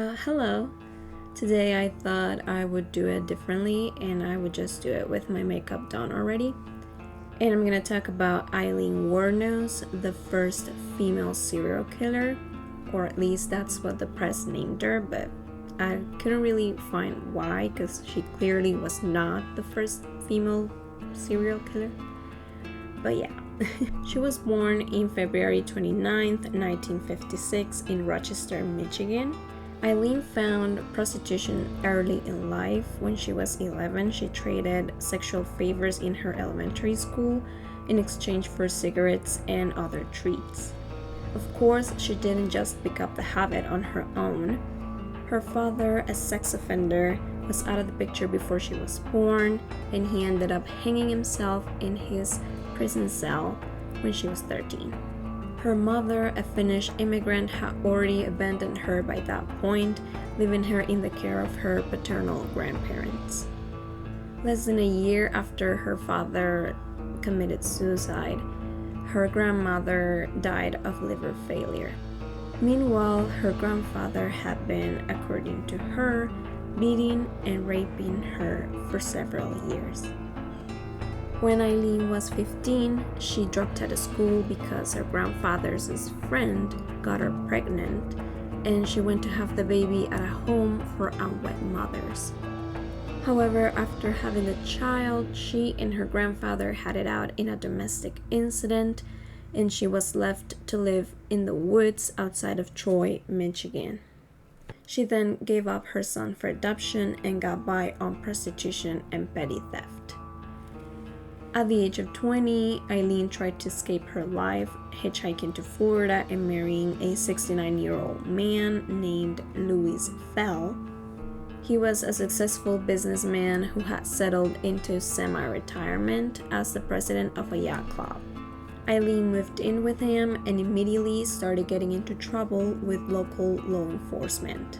Hello. Today I thought I would do it differently and I would just do it with my makeup done already. And I'm gonna talk about Aileen Wuornos, the first female serial killer, or at least that's what the press named her, but I couldn't really find why because she clearly was not the first female serial killer. But yeah. She was born in February 29th, 1956 in Rochester, Michigan. Aileen found prostitution early in life. When she was 11, she traded sexual favors in her elementary school in exchange for cigarettes and other treats. Of course, she didn't just pick up the habit on her own. Her father, a sex offender, was out of the picture before she was born, and he ended up hanging himself in his prison cell when she was 13. Her mother, a Finnish immigrant, had already abandoned her by that point, leaving her in the care of her paternal grandparents. Less than a year after her father committed suicide, her grandmother died of liver failure. Meanwhile, her grandfather had been, according to her, beating and raping her for several years. When Aileen was 15, she dropped out of school because her grandfather's friend got her pregnant, and she went to have the baby at a home for unwed mothers. However, after having the child, she and her grandfather had it out in a domestic incident, and she was left to live in the woods outside of Troy, Michigan. She then gave up her son for adoption and got by on prostitution and petty theft. At the age of 20, Aileen tried to escape her life, hitchhiking to Florida and marrying a 69-year-old man named Louis Fell. He was a successful businessman who had settled into semi-retirement as the president of a yacht club. Aileen moved in with him and immediately started getting into trouble with local law enforcement.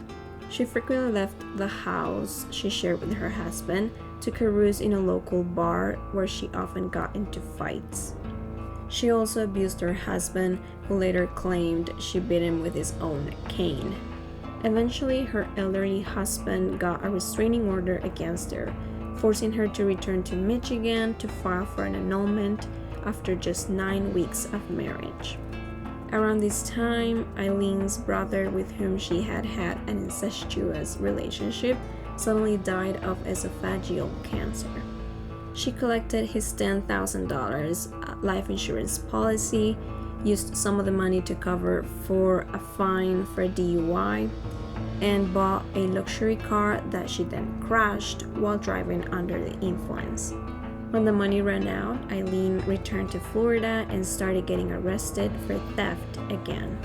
She frequently left the house she shared with her husband to carouse in a local bar where she often got into fights. She also abused her husband, who later claimed she beat him with his own cane. Eventually, her elderly husband got a restraining order against her, forcing her to return to Michigan to file for an annulment after just 9 weeks of marriage. Around this time, Aileen's brother, with whom she had had an incestuous relationship, suddenly died of esophageal cancer. She collected his $10,000 life insurance policy, used some of the money to cover for a fine for a DUI, and bought a luxury car that she then crashed while driving under the influence. When the money ran out, Aileen returned to Florida and started getting arrested for theft again.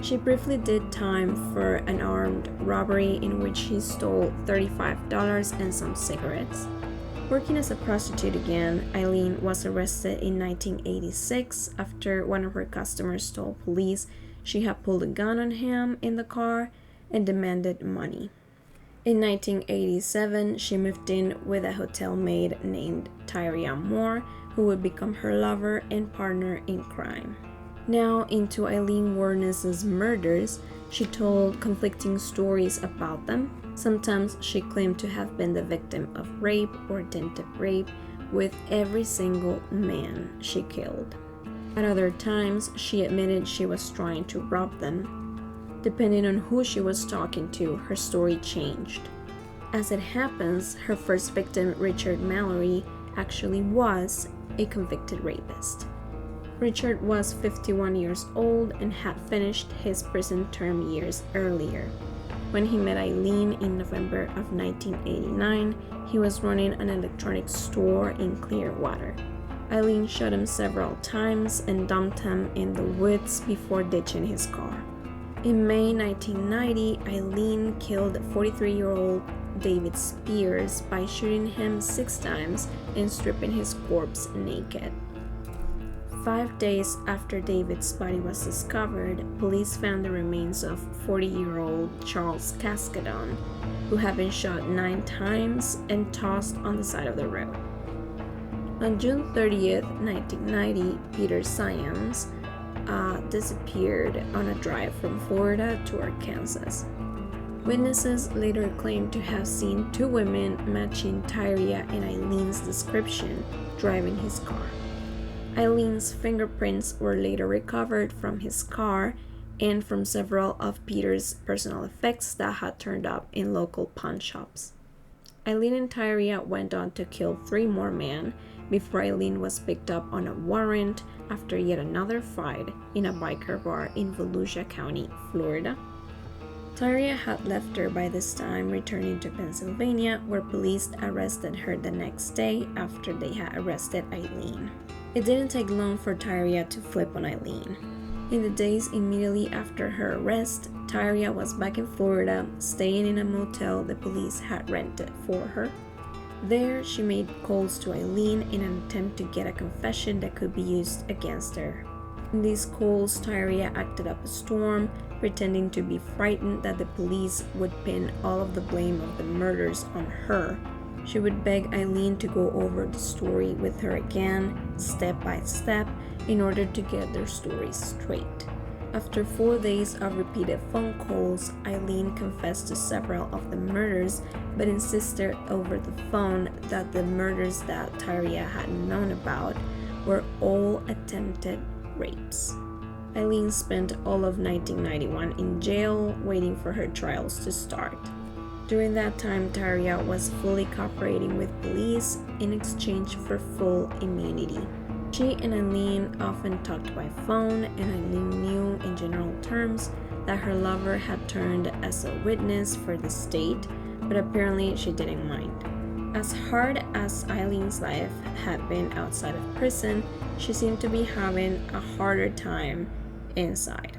She briefly did time for an armed robbery in which she stole $35 and some cigarettes. Working as a prostitute again, Aileen was arrested in 1986 after one of her customers told police she had pulled a gun on him in the car and demanded money. In 1987, she moved in with a hotel maid named Tyria Moore, who would become her lover and partner in crime. Now into Aileen Wuornos' murders, she told conflicting stories about them. Sometimes she claimed to have been the victim of rape or attempted rape with every single man she killed. At other times, she admitted she was trying to rob them. Depending on who she was talking to, her story changed. As it happens, her first victim, Richard Mallory, actually was a convicted rapist. Richard was 51 years old and had finished his prison term years earlier. When he met Aileen in November of 1989, he was running an electronics store in Clearwater. Aileen shot him several times and dumped him in the woods before ditching his car. In May 1990, Aileen killed 43-year-old David Spears by shooting him 6 times and stripping his corpse naked. 5 days after David's body was discovered, police found the remains of 40-year-old Charles Cascadon, who had been shot 9 times and tossed on the side of the road. On June 30th, 1990, Peter Symes disappeared on a drive from Florida to Arkansas. Witnesses later claimed to have seen two women matching Tyria and Aileen's description driving his car. Aileen's fingerprints were later recovered from his car and from several of Peter's personal effects that had turned up in local pawn shops. Aileen and Tyria went on to kill 3 more men before Aileen was picked up on a warrant after yet another fight in a biker bar in Volusia County, Florida. Tyria had left her by this time, returning to Pennsylvania, where police arrested her the next day after they had arrested Aileen. It didn't take long for Tyria to flip on Aileen. In the days immediately after her arrest, Tyria was back in Florida, staying in a motel the police had rented for her. There, she made calls to Aileen in an attempt to get a confession that could be used against her. In these calls, Tyria acted up a storm, pretending to be frightened that the police would pin all of the blame of the murders on her. She would beg Aileen to go over the story with her again, step by step, in order to get their stories straight. After 4 days of repeated phone calls, Aileen confessed to several of the murders, but insisted over the phone that the murders that Tyria had known about were all attempted rapes. Aileen spent all of 1991 in jail, waiting for her trials to start. During that time, Tyria was fully cooperating with police in exchange for full immunity. She and Aileen often talked by phone, and Aileen knew in general terms that her lover had turned as a witness for the state, but apparently she didn't mind. As hard as Aileen's life had been outside of prison, she seemed to be having a harder time inside.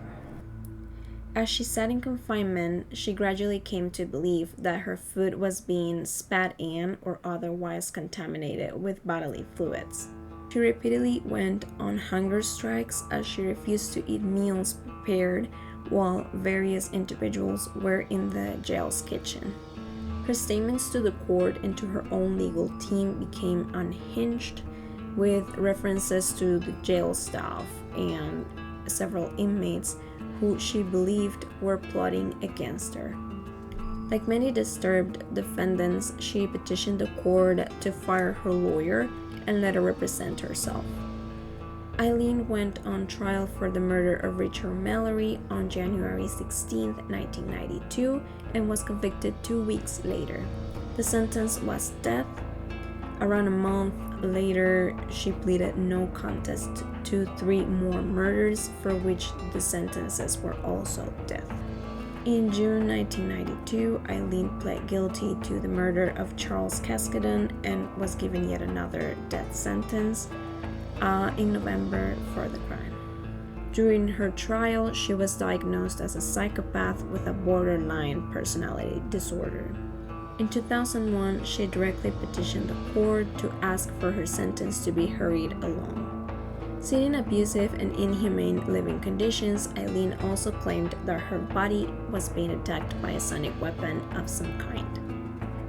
As she sat in confinement, she gradually came to believe that her food was being spat in or otherwise contaminated with bodily fluids. She repeatedly went on hunger strikes as she refused to eat meals prepared while various individuals were in the jail's kitchen. Her statements to the court and to her own legal team became unhinged, with references to the jail staff and several inmates who she believed were plotting against her. Like many disturbed defendants, she petitioned the court to fire her lawyer and let her represent herself. Aileen went on trial for the murder of Richard Mallory on January 16, 1992, and was convicted 2 weeks later. The sentence was death. Around a month later, she pleaded no contest to 3 more murders, for which the sentences were also death. In June 1992, Aileen pled guilty to the murder of Charles Cascadon and was given yet another death sentence in November for the crime. During her trial, she was diagnosed as a psychopath with a borderline personality disorder. In 2001, she directly petitioned the court to ask for her sentence to be hurried along. Seeing abusive and inhumane living conditions, Aileen also claimed that her body was being attacked by a sonic weapon of some kind.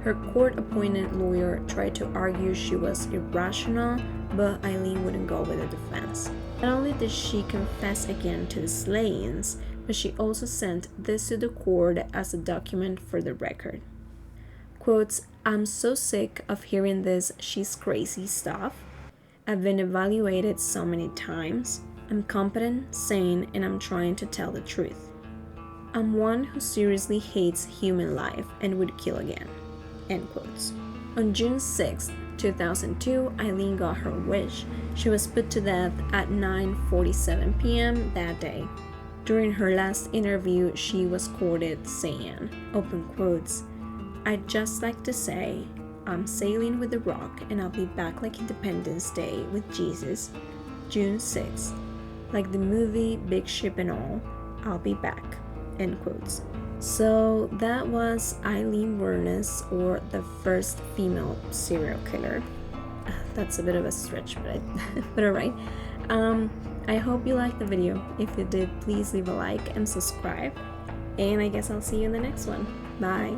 Her court-appointed lawyer tried to argue she was irrational, but Aileen wouldn't go with the defense. Not only did she confess again to the slayings, but she also sent this to the court as a document for the record. Quotes, "I'm so sick of hearing this she's crazy stuff. I've been evaluated so many times. I'm competent, sane, and I'm trying to tell the truth. I'm one who seriously hates human life and would kill again." End quotes. On June 6, 2002, Aileen got her wish. She was put to death at 9:47 p.m. that day. During her last interview, she was quoted saying, open quotes, "I'd just like to say, I'm sailing with the rock and I'll be back like Independence Day with Jesus, June 6th. Like the movie Big Ship and all, I'll be back." End quotes. So that was Aileen Wuornos, or the first female serial killer. That's a bit of a stretch, but alright. I hope you liked the video. If you did, please leave a like and subscribe. And I guess I'll see you in the next one. Bye.